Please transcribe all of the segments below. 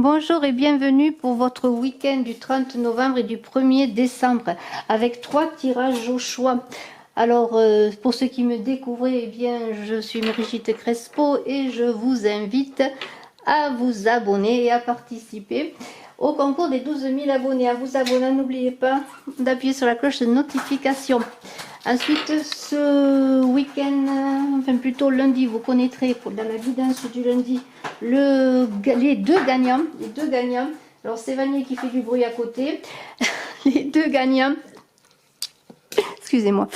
Bonjour et bienvenue pour votre week-end du 30 novembre et du 1er décembre avec 3 tirages au choix. Alors pour ceux qui me découvrent, eh bien je suis Brigitte Crespo et je vous invite à vous abonner et à participer au concours des 12 000 abonnés. À vous abonner, n'oubliez pas d'appuyer sur la cloche de notification. Ensuite, ce week-end, enfin plutôt lundi, vous connaîtrez dans la guidance du lundi les deux gagnants. Alors c'est Vanier qui fait du bruit à côté. Les deux gagnants. Excusez-moi.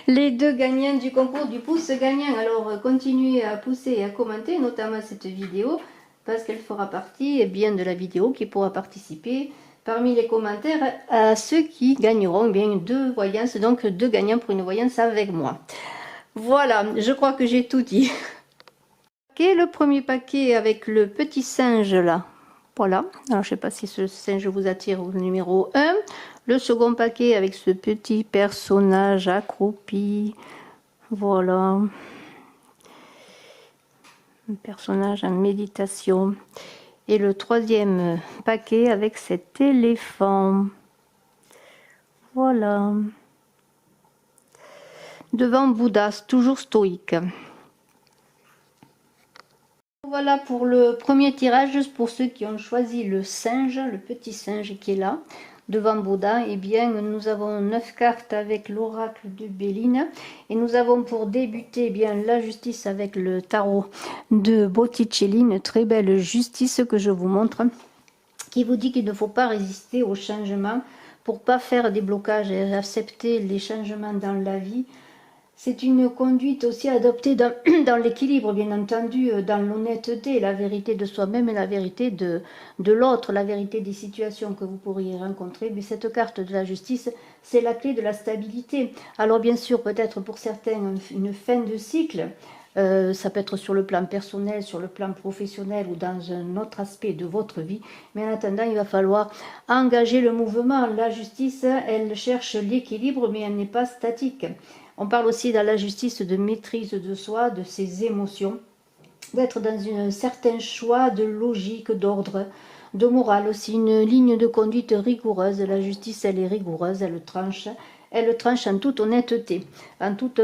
Les deux gagnants du concours du pouce gagnant. Alors continuez à pousser et à commenter, notamment cette vidéo, parce qu'elle fera partie bien de la vidéo qui pourra participer parmi les commentaires à ceux qui gagneront bien 2 voyances, donc 2 gagnants pour une voyance avec moi. Voilà, je crois que j'ai tout dit. Le premier paquet avec le petit singe là. Voilà, alors je sais pas si ce singe vous attire au numéro 1. Le second paquet avec ce petit personnage accroupi. Voilà. Un personnage en méditation. Et le troisième paquet avec cet éléphant. Voilà. Devant Bouddha, toujours stoïque. Voilà pour le premier tirage, juste pour ceux qui ont choisi le singe, le petit singe qui est là, devant Bouddha. Eh bien, nous avons 9 cartes avec l'oracle de Béline. Et nous avons pour débuter bien la justice avec le tarot de Botticelli, une très belle justice que je vous montre, qui vous dit qu'il ne faut pas résister au changement pour pas faire des blocages et accepter les changements dans la vie. C'est une conduite aussi adoptée dans l'équilibre, bien entendu, dans l'honnêteté, la vérité de soi-même et la vérité de l'autre, la vérité des situations que vous pourriez rencontrer. Mais cette carte de la justice, c'est la clé de la stabilité. Alors bien sûr, peut-être pour certains, une fin de cycle, ça peut être sur le plan personnel, sur le plan professionnel ou dans un autre aspect de votre vie. Mais en attendant, il va falloir engager le mouvement. La justice, elle cherche l'équilibre, mais elle n'est pas statique. On parle aussi dans la justice de maîtrise de soi, de ses émotions, d'être dans un certain choix de logique, d'ordre, de morale aussi, une ligne de conduite rigoureuse. La justice, elle est rigoureuse, elle tranche en toute honnêteté, en toute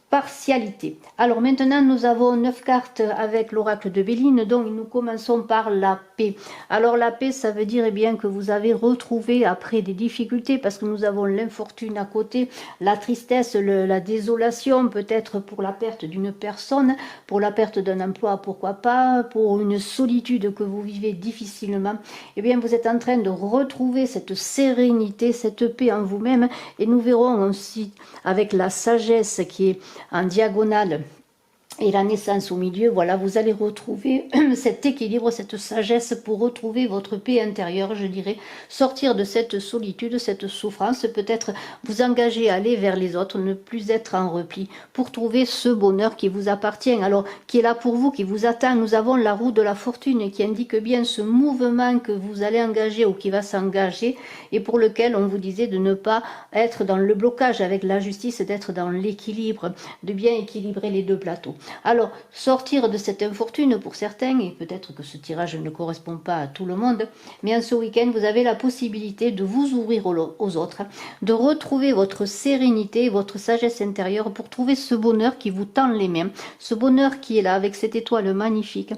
partialité. Alors maintenant, nous avons 9 cartes avec l'oracle de Béline, donc nous commençons par la paix. Alors la paix, ça veut dire bien que vous avez retrouvé après des difficultés, parce que nous avons l'infortune à côté, la tristesse, la désolation, peut-être pour la perte d'une personne, pour la perte d'un emploi, pourquoi pas, pour une solitude que vous vivez difficilement. Eh bien, vous êtes en train de retrouver cette sérénité, cette paix en vous-même, et nous verrons aussi avec la sagesse qui est en diagonale et la naissance au milieu, voilà, vous allez retrouver cet équilibre, cette sagesse pour retrouver votre paix intérieure, je dirais, sortir de cette solitude, cette souffrance, peut-être vous engager à aller vers les autres, ne plus être en repli, pour trouver ce bonheur qui vous appartient, alors qui est là pour vous, qui vous attend. Nous avons la roue de la fortune qui indique bien ce mouvement que vous allez engager ou qui va s'engager, et pour lequel on vous disait de ne pas être dans le blocage avec la justice, d'être dans l'équilibre, de bien équilibrer les deux plateaux. Alors, sortir de cette infortune pour certains, et peut-être que ce tirage ne correspond pas à tout le monde, mais en ce week-end, vous avez la possibilité de vous ouvrir aux autres, de retrouver votre sérénité, votre sagesse intérieure pour trouver ce bonheur qui vous tend les mains, ce bonheur qui est là avec cette étoile magnifique.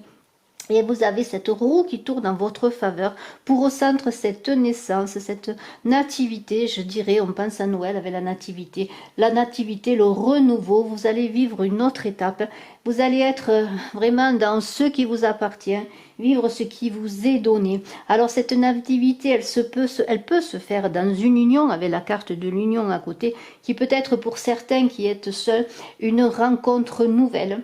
Et vous avez cette roue qui tourne en votre faveur pour au centre cette naissance, cette nativité, je dirais, on pense à Noël avec la nativité, le renouveau, vous allez vivre une autre étape, vous allez être vraiment dans ce qui vous appartient, vivre ce qui vous est donné. Alors cette nativité, elle peut se faire dans une union, avec la carte de l'union à côté, qui peut être pour certains qui êtes seuls, une rencontre nouvelle.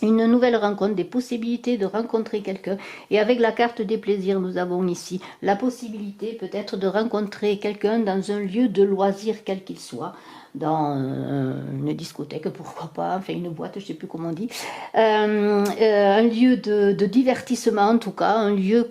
Une nouvelle rencontre, des possibilités de rencontrer quelqu'un. Et avec la carte des plaisirs, nous avons ici la possibilité peut-être de rencontrer quelqu'un dans un lieu de loisir quel qu'il soit. une discothèque, pourquoi pas, enfin une boîte, je ne sais plus comment on dit, un lieu de divertissement en tout cas, un lieu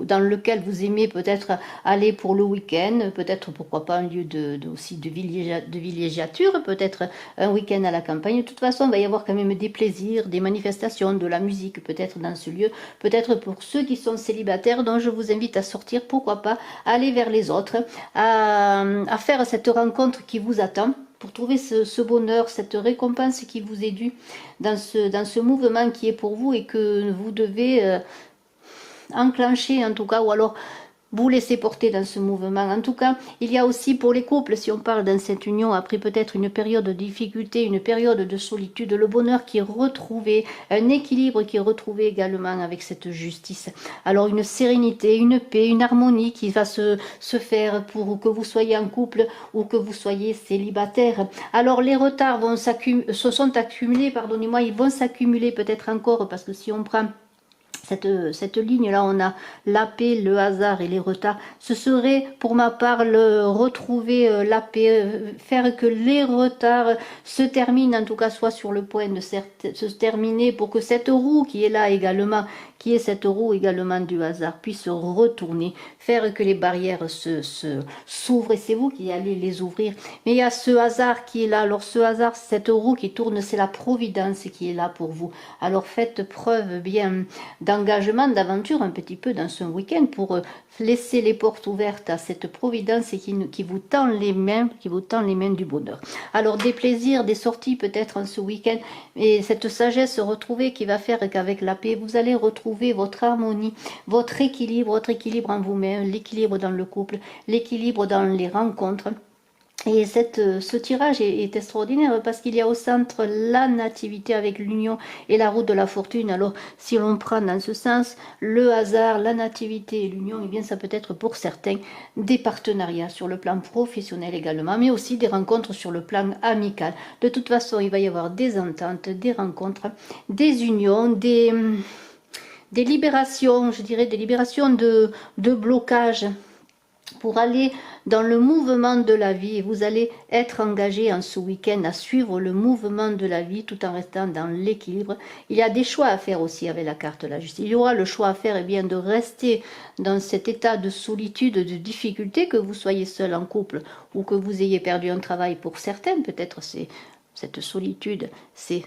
dans lequel vous aimez peut-être aller pour le week-end, peut-être pourquoi pas un lieu aussi de villégiature, peut-être un week-end à la campagne. De toute façon, il va y avoir quand même des plaisirs, des manifestations, de la musique peut-être dans ce lieu, peut-être pour ceux qui sont célibataires, dont je vous invite à sortir, pourquoi pas, à aller vers les autres, à faire cette rencontre qui vous attend, pour trouver ce bonheur, cette récompense qui vous est due dans ce mouvement qui est pour vous et que vous devez enclencher en tout cas, ou alors vous laissez porter dans ce mouvement. En tout cas, il y a aussi pour les couples, si on parle dans cette union, après peut-être une période de difficulté, une période de solitude, le bonheur qui est retrouvé, un équilibre qui est retrouvé également avec cette justice. Alors une sérénité, une paix, une harmonie qui va se faire pour que vous soyez en couple ou que vous soyez célibataire. Alors les retards se sont accumulés, pardonnez-moi, ils vont s'accumuler peut-être encore parce que si on prend cette ligne-là, on a la paix, le hasard et les retards. Ce serait, pour ma part, retrouver la paix, faire que les retards se terminent, en tout cas, soit sur le point de se terminer, pour que cette roue qui est là également, qui est cette roue également du hasard, puisse retourner, faire que les barrières s'ouvrent, et c'est vous qui allez les ouvrir. Mais il y a ce hasard qui est là. Alors ce hasard, cette roue qui tourne, c'est la providence qui est là pour vous. Alors faites preuve bien d'engagement, d'aventure un petit peu dans ce week-end pour laisser les portes ouvertes à cette providence et qui vous tend les mains, du bonheur. Alors des plaisirs, des sorties peut-être en ce week-end, et cette sagesse retrouvée qui va faire qu'avec la paix, vous allez retrouver votre harmonie, votre équilibre en vous-même, l'équilibre dans le couple, l'équilibre dans les rencontres. Et ce tirage est extraordinaire parce qu'il y a au centre la nativité avec l'union et la roue de la fortune. Alors, si l'on prend dans ce sens le hasard, la nativité et l'union, eh bien, ça peut être pour certains des partenariats sur le plan professionnel également, mais aussi des rencontres sur le plan amical. De toute façon, il va y avoir des ententes, des rencontres, des unions, des libérations, je dirais, des libérations de blocages, pour aller dans le mouvement de la vie. Et vous allez être engagé en ce week-end à suivre le mouvement de la vie tout en restant dans l'équilibre. Il y a des choix à faire aussi avec la carte de la justice. Il y aura le choix à faire bien, de rester dans cet état de solitude, de difficulté, que vous soyez seul en couple ou que vous ayez perdu un travail. Pour certaines, peut-être c'est cette solitude, c'est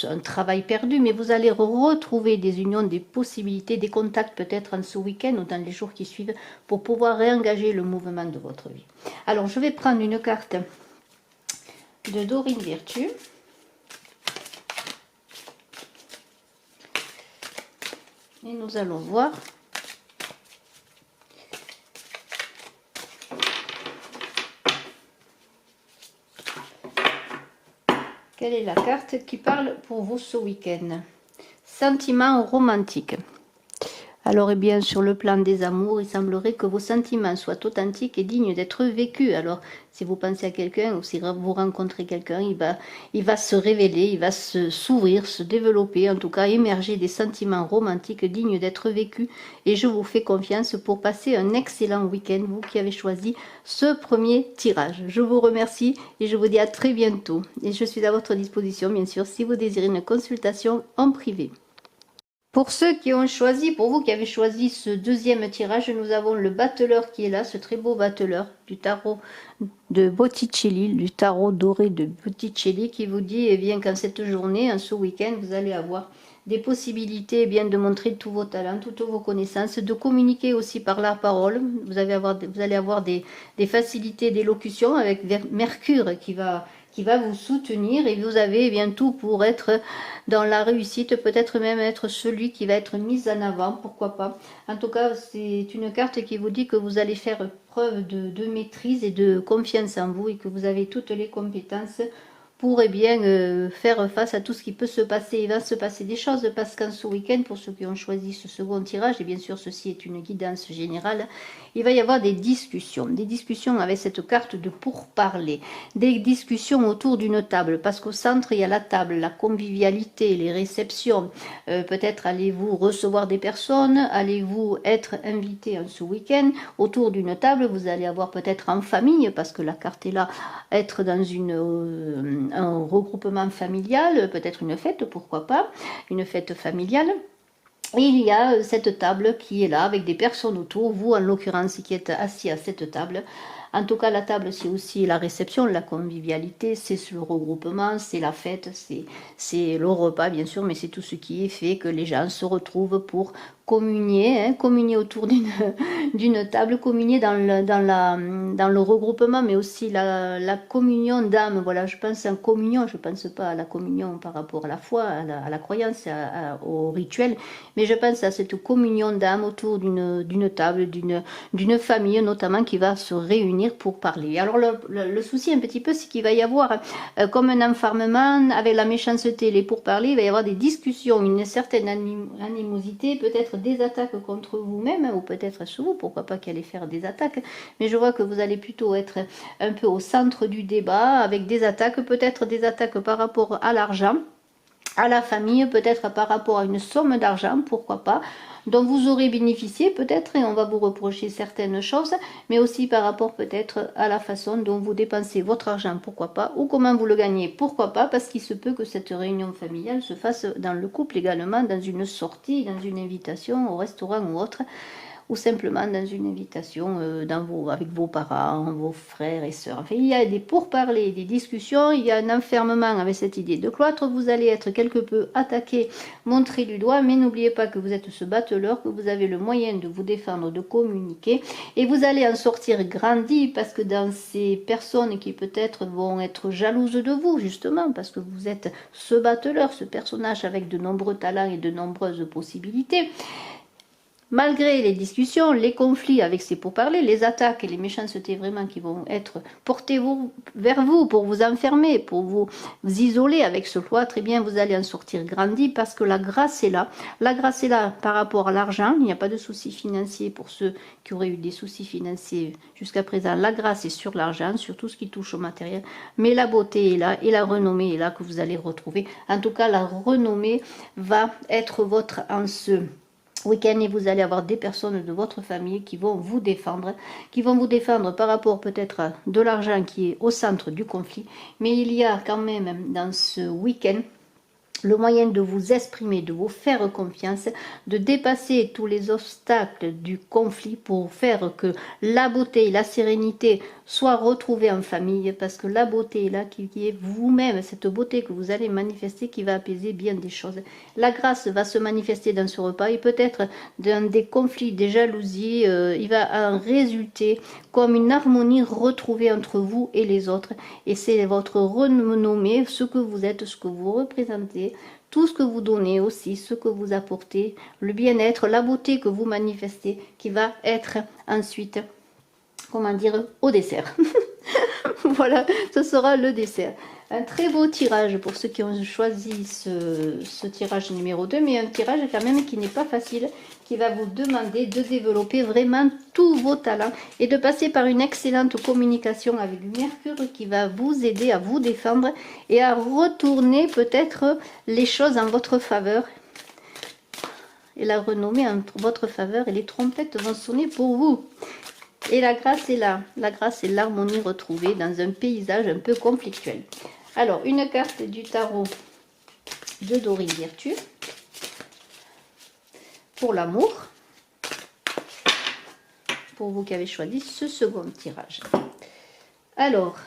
un travail perdu, mais vous allez retrouver des unions, des possibilités, des contacts peut-être en ce week-end ou dans les jours qui suivent pour pouvoir réengager le mouvement de votre vie. Alors, je vais prendre une carte de Dorine Virtue. Et nous allons voir quelle est la carte qui parle pour vous ce week-end. Sentiments romantiques. Alors, eh bien, sur le plan des amours, il semblerait que vos sentiments soient authentiques et dignes d'être vécus. Alors, si vous pensez à quelqu'un ou si vous rencontrez quelqu'un, il va se révéler, il va s'ouvrir, se développer, en tout cas émerger des sentiments romantiques dignes d'être vécus. Et je vous fais confiance pour passer un excellent week-end, vous qui avez choisi ce premier tirage. Je vous remercie et je vous dis à très bientôt. Et je suis à votre disposition, bien sûr, si vous désirez une consultation en privé. Pour ceux qui ont choisi, pour vous qui avez choisi ce deuxième tirage, nous avons le battleur qui est là, ce très beau battleur du tarot de Botticelli, du tarot doré de Botticelli, qui vous dit eh bien qu'en cette journée, en ce week-end, vous allez avoir des possibilités eh bien, de montrer tous vos talents, toutes vos connaissances, de communiquer aussi par la parole. Vous allez avoir des facilités d'élocution avec Mercure qui va vous soutenir, et vous avez eh bien tout pour être dans la réussite, peut-être même être celui qui va être mis en avant, pourquoi pas. En tout cas, c'est une carte qui vous dit que vous allez faire preuve de maîtrise et de confiance en vous et que vous avez toutes les compétences pour eh bien, faire face à tout ce qui peut se passer. Il va se passer des choses parce qu'en ce week-end, pour ceux qui ont choisi ce second tirage, et bien sûr ceci est une guidance générale, il va y avoir des discussions avec cette carte de pourparler, des discussions autour d'une table, parce qu'au centre il y a la table, la convivialité, les réceptions, peut-être allez-vous recevoir des personnes, allez-vous être invité en ce week-end autour d'une table, vous allez avoir peut-être en famille, parce que la carte est là, être dans un regroupement familial, peut-être une fête, pourquoi pas, une fête familiale. Et il y a cette table qui est là avec des personnes autour, vous en l'occurrence qui êtes assis à cette table. En tout cas, la table, c'est aussi la réception, la convivialité, c'est le regroupement, c'est la fête, c'est le repas, bien sûr, mais c'est tout ce qui est fait que les gens se retrouvent pour communier, communier autour d'une table, communier dans le regroupement, mais aussi la communion d'âme. Voilà, je pense en communion, je ne pense pas à la communion par rapport à la foi, à la croyance, au rituel, mais je pense à cette communion d'âme autour d'une table, d'une famille notamment qui va se réunir pour parler. Alors le souci un petit peu, c'est qu'il va y avoir comme un enfermement avec la méchanceté, les pourparlers, il va y avoir des discussions, une certaine animosité, peut-être des attaques contre vous-même ou peut-être sur vous, pourquoi pas qu'elle allait faire des attaques, mais je vois que vous allez plutôt être un peu au centre du débat avec des attaques, peut-être des attaques par rapport à l'argent, à la famille, peut-être par rapport à une somme d'argent, pourquoi pas, dont vous aurez bénéficié peut-être et on va vous reprocher certaines choses, mais aussi par rapport peut-être à la façon dont vous dépensez votre argent, pourquoi pas, ou comment vous le gagnez, pourquoi pas, parce qu'il se peut que cette réunion familiale se fasse dans le couple également, dans une sortie, dans une invitation au restaurant ou autre, ou simplement dans une invitation avec vos parents, vos frères et sœurs. Enfin, il y a des pourparlers, des discussions, il y a un enfermement avec cette idée de cloître, vous allez être quelque peu attaqué, montré du doigt, mais n'oubliez pas que vous êtes ce battleur, que vous avez le moyen de vous défendre, de communiquer, et vous allez en sortir grandi, parce que dans ces personnes qui peut-être vont être jalouses de vous, justement, parce que vous êtes ce battleur, ce personnage avec de nombreux talents et de nombreuses possibilités, malgré les discussions, les conflits avec ces pourparlers, les attaques et les méchancetés vraiment qui vont être portées vers vous pour vous enfermer, pour vous isoler avec ce cloître, eh bien vous allez en sortir grandi parce que la grâce est là. La grâce est là par rapport à l'argent. Il n'y a pas de soucis financiers pour ceux qui auraient eu des soucis financiers jusqu'à présent. La grâce est sur l'argent, sur tout ce qui touche au matériel. Mais la beauté est là et la renommée est là que vous allez retrouver. En tout cas, la renommée va être votre en ce week-end et vous allez avoir des personnes de votre famille qui vont vous défendre par rapport peut-être à de l'argent qui est au centre du conflit, mais il y a quand même dans ce week-end le moyen de vous exprimer, de vous faire confiance, de dépasser tous les obstacles du conflit pour faire que la beauté et la sérénité soient retrouvées en famille, parce que la beauté est là, qui est vous-même, cette beauté que vous allez manifester qui va apaiser bien des choses. La grâce va se manifester dans ce repas et peut-être dans des conflits, des jalousies, il va en résulter comme une harmonie retrouvée entre vous et les autres. Et c'est votre renommée, ce que vous êtes, ce que vous représentez, tout ce que vous donnez aussi, ce que vous apportez, le bien-être, la beauté que vous manifestez, qui va être ensuite, comment dire, au dessert. Voilà, ce sera le dessert. Un très beau tirage pour ceux qui ont choisi ce tirage numéro 2, mais un tirage quand même qui n'est pas facile, qui va vous demander de développer vraiment tous vos talents et de passer par une excellente communication avec Mercure qui va vous aider à vous défendre et à retourner peut-être les choses en votre faveur et la renommer en votre faveur et les trompettes vont sonner pour vous. Et la grâce est là. La grâce et l'harmonie retrouvée dans un paysage un peu conflictuel. Alors, une carte du tarot de Dorine Virtue pour l'amour. Pour vous qui avez choisi ce second tirage. Alors,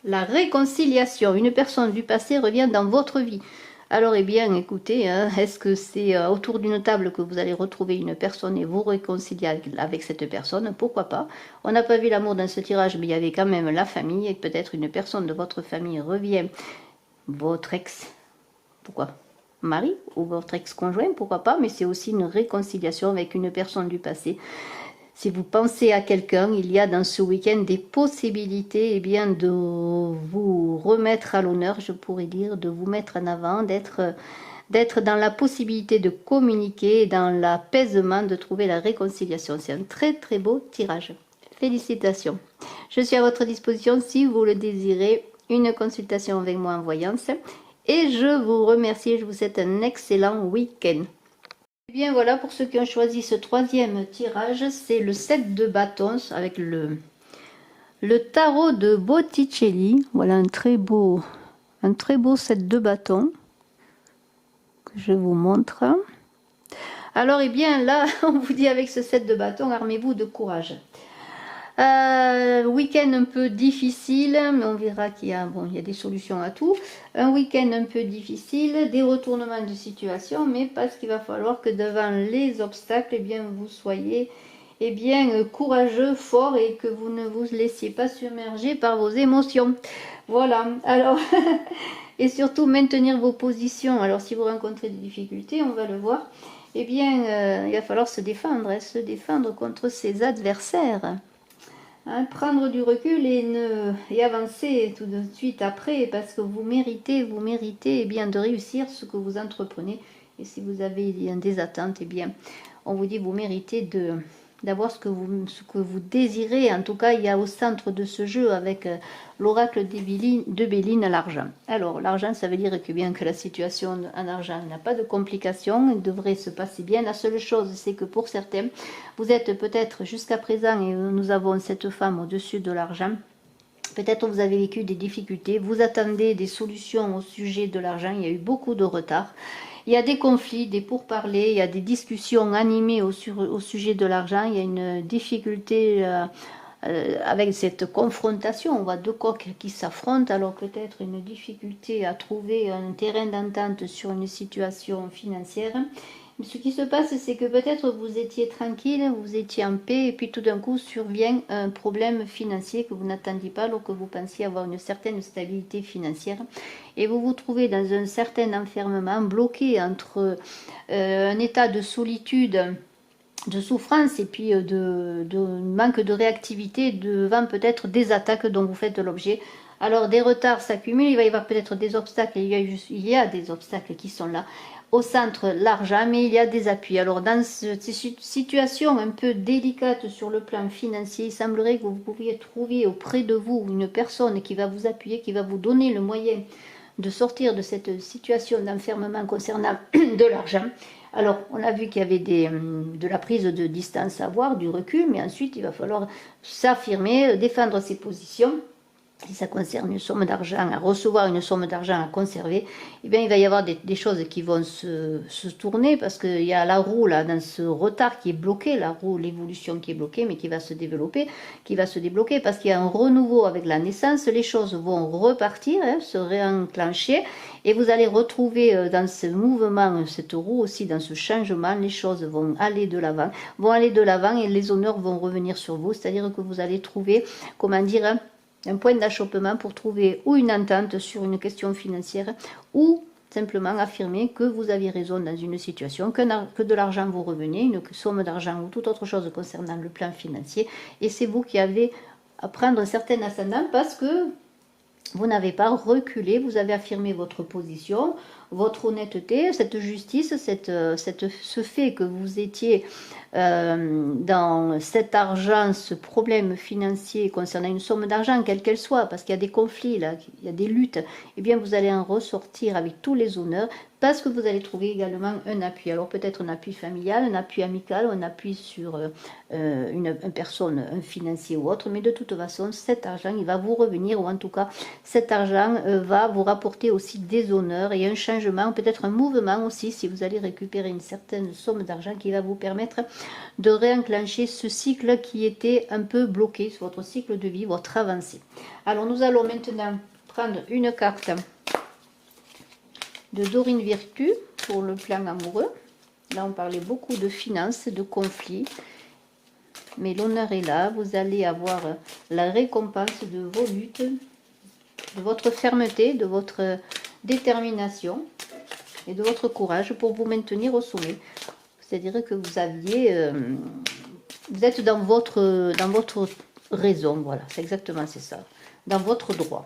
la réconciliation. Une personne du passé revient dans votre vie. Alors, eh bien, écoutez, hein, est-ce que c'est autour d'une table que vous allez retrouver une personne et vous réconcilier avec cette personne? Pourquoi pas? On n'a pas vu l'amour dans ce tirage, mais il y avait quand même la famille et peut-être une personne de votre famille revient. Votre ex, pourquoi? Mari ou votre ex-conjoint, pourquoi pas? Mais c'est aussi une réconciliation avec une personne du passé. Si vous pensez à quelqu'un, il y a dans ce week-end des possibilités, eh bien, de vous remettre à l'honneur, je pourrais dire, de vous mettre en avant, d'être dans la possibilité de communiquer, dans l'apaisement, de trouver la réconciliation. C'est un très très beau tirage. Félicitations. Je suis à votre disposition si vous le désirez, une consultation avec moi en voyance. Et je vous remercie, je vous souhaite un excellent week-end. Et bien voilà, pour ceux qui ont choisi ce troisième tirage, c'est le 7 de bâtons avec le tarot de Botticelli. Voilà un très beau 7 de bâtons que je vous montre. Alors, eh bien là, on vous dit avec ce 7 de bâtons, armez-vous de courage. Week-end un peu difficile, mais on verra qu'il y a, bon, il y a des solutions à tout. Un week-end un peu difficile, des retournements de situation, mais parce qu'il va falloir que devant les obstacles, eh bien, vous soyez courageux, fort et que vous ne vous laissiez pas submerger par vos émotions. Voilà, alors, et surtout maintenir vos positions. Alors, si vous rencontrez des difficultés, on va le voir, eh bien, il va falloir se défendre contre ses adversaires. Hein, prendre du recul et avancer tout de suite après, parce que vous méritez eh bien, de réussir ce que vous entreprenez. Et si vous avez des attentes, eh bien, on vous dit vous méritez d'avoir ce que vous désirez. En tout cas, il y a au centre de ce jeu avec l'oracle de Béline l'argent. Alors, l'argent, ça veut dire que bien que la situation en argent n'a pas de complications, il devrait se passer bien. La seule chose, c'est que pour certains, vous êtes peut-être jusqu'à présent, et nous avons cette femme au-dessus de l'argent, peut-être vous avez vécu des difficultés, vous attendez des solutions au sujet de l'argent, il y a eu beaucoup de retard. Il y a des conflits, des pourparlers, il y a des discussions animées au sujet de l'argent, il y a une difficulté avec cette confrontation, on voit deux coqs qui s'affrontent, alors peut-être une difficulté à trouver un terrain d'entente sur une situation financière. Ce qui se passe, c'est que peut-être vous étiez tranquille, vous étiez en paix, et puis tout d'un coup survient un problème financier que vous n'attendiez pas, alors que vous pensiez avoir une certaine stabilité financière. Et vous vous trouvez dans un certain enfermement, bloqué entre un état de solitude, de souffrance et puis de manque de réactivité devant peut-être des attaques dont vous faites l'objet. Alors des retards s'accumulent, il va y avoir peut-être des obstacles, il y a des obstacles qui sont là. Au centre, l'argent, mais il y a des appuis. Alors dans ces situations un peu délicates sur le plan financier, il semblerait que vous pourriez trouver auprès de vous une personne qui va vous appuyer, qui va vous donner le moyen de sortir de cette situation d'enfermement concernant de l'argent. Alors, on a vu qu'il y avait de la prise de distance à avoir, du recul, mais ensuite, il va falloir s'affirmer, défendre ses positions. Si ça concerne une somme d'argent, à recevoir une somme d'argent à conserver, eh bien, il va y avoir des choses qui vont se tourner, parce qu'il y a la roue, là, dans ce retard qui est bloqué, la roue, l'évolution qui est bloquée, mais qui va se développer, qui va se débloquer, parce qu'il y a un renouveau avec la naissance, les choses vont repartir, hein, se réenclencher, et vous allez retrouver dans ce mouvement, cette roue aussi, dans ce changement, les choses vont aller de l'avant, et les honneurs vont revenir sur vous, c'est-à-dire que vous allez trouver, comment dire, un point d'achoppement pour trouver ou une entente sur une question financière, ou simplement affirmer que vous avez raison dans une situation, que de l'argent vous revenez, une somme d'argent ou toute autre chose concernant le plan financier, et c'est vous qui avez à prendre un certain ascendant parce que vous n'avez pas reculé, vous avez affirmé votre position, votre honnêteté, cette justice, ce fait que vous étiez dans cet argent, ce problème financier concernant une somme d'argent, quelle qu'elle soit, parce qu'il y a des conflits, là, il y a des luttes, eh bien vous allez en ressortir avec tous les honneurs, parce que vous allez trouver également un appui. Alors peut-être un appui familial, un appui amical, un appui sur une personne, un financier ou autre, mais de toute façon, cet argent, il va vous revenir, ou en tout cas, cet argent va vous rapporter aussi des honneurs et un changement, peut-être un mouvement aussi, si vous allez récupérer une certaine somme d'argent qui va vous permettre de réenclencher ce cycle qui était un peu bloqué sur votre cycle de vie, votre avancée. Alors nous allons maintenant prendre une carte de Dorine Virtue pour le plan amoureux. Là on parlait beaucoup de finances, de conflits, mais l'honneur est là, vous allez avoir la récompense de vos luttes, de votre fermeté, de votre détermination et de votre courage pour vous maintenir au sommet. C'est-à-dire que vous aviez Vous êtes dans votre raison, voilà, c'est exactement c'est ça, dans votre droit.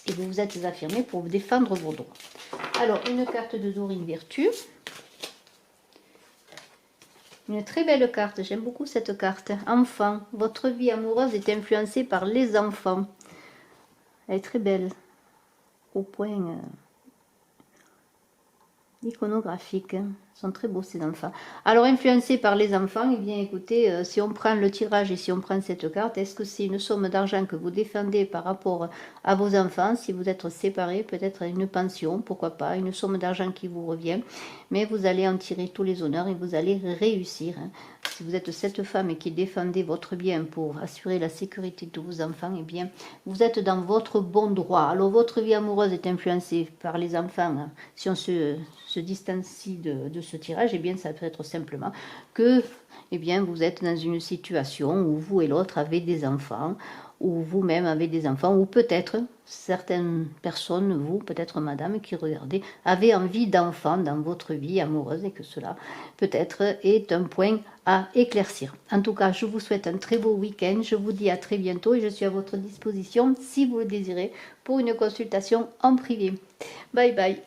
Et vous vous êtes affirmé pour défendre vos droits. Alors, une carte de Dorine Virtue. Une très belle carte, j'aime beaucoup cette carte. Enfant, votre vie amoureuse est influencée par les enfants. Elle est très belle, au point iconographique. Ils sont très beaux ces enfants. Alors, influencés par les enfants, eh bien écoutez, si on prend le tirage et si on prend cette carte, est-ce que c'est une somme d'argent que vous défendez par rapport à vos enfants? Si vous êtes séparés, peut-être une pension, pourquoi pas, une somme d'argent qui vous revient, mais vous allez en tirer tous les honneurs et vous allez réussir. Si vous êtes cette femme qui défendez votre bien pour assurer la sécurité de vos enfants, eh bien, vous êtes dans votre bon droit. Alors, votre vie amoureuse est influencée par les enfants. Si on se distancie de ce tirage, eh bien, ça peut être simplement que eh bien, vous êtes dans une situation où vous et l'autre avez des enfants, ou vous-même avez des enfants, ou peut-être certaines personnes, vous, peut-être madame qui regardez, avez envie d'enfants dans votre vie amoureuse et que cela peut-être est un point à éclaircir. En tout cas, je vous souhaite un très beau week-end, je vous dis à très bientôt et je suis à votre disposition si vous le désirez pour une consultation en privé. Bye bye.